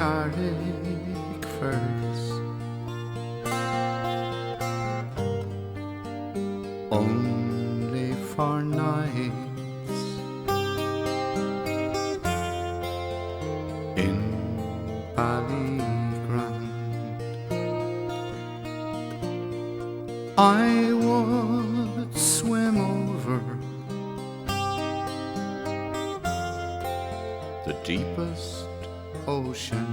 Carrickfergus, only for nights in Ballygrand. I would swim over the deepest ocean,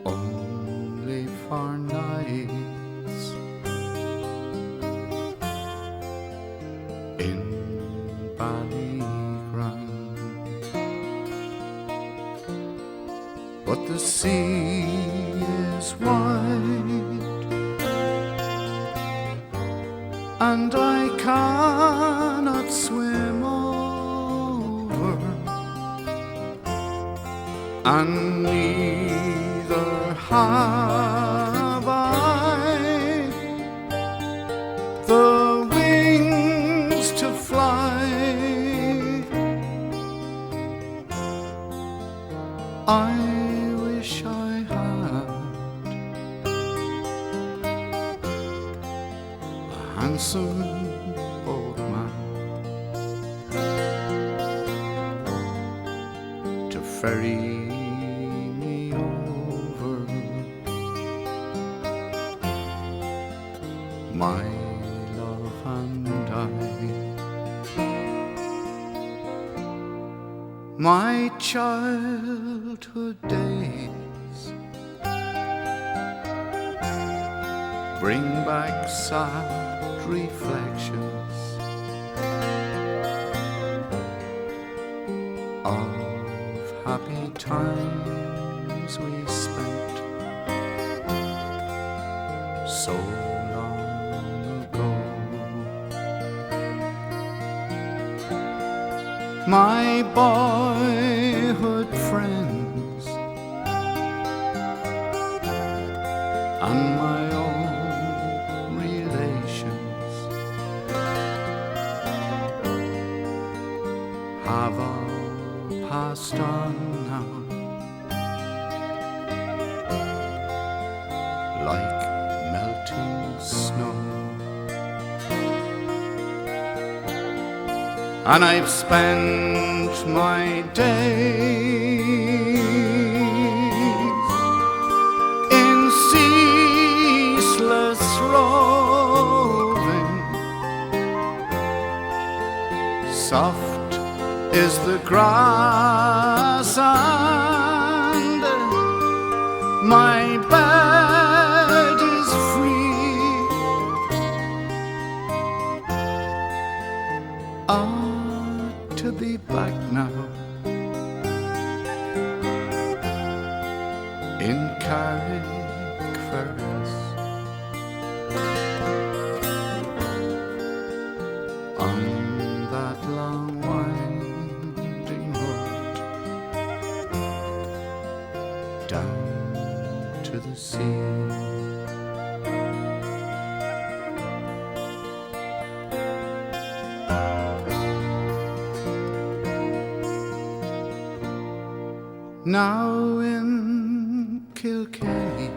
only for nights in Ballygrand. But the sea is wide, and I cannot swim over, and neither have I the wings to fly. I wish I had a handsome boatman to ferry me over. My love and my childhood days bring back sad reflections of happy times we spent so long ago. My boyhood friends and my own relations have all passed on now, like melting snow. And I've spent my days in ceaseless roving. Soft is the grass and my bed is free. To be back now in Carrickfergus, on that long winding road down to the sea. Now in Kilkenny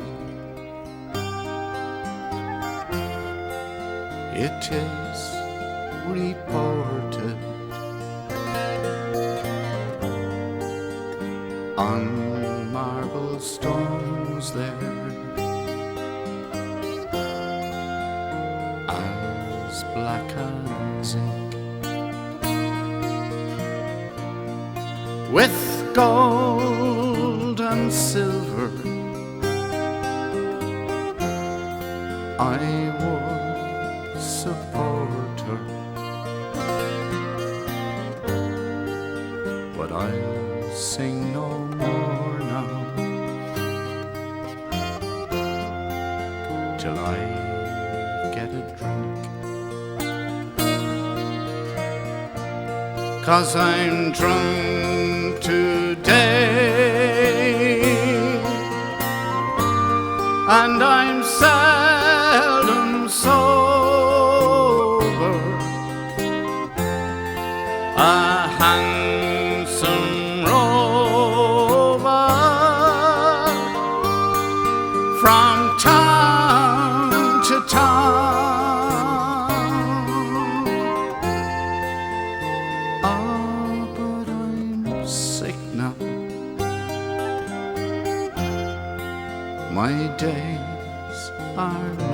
it is reported on marble stones there as black as ink, with gold and silver I would support her, but I'll sing no more now till I get a drink, 'cause I'm drunk today and I'm seldom sober. A hand days are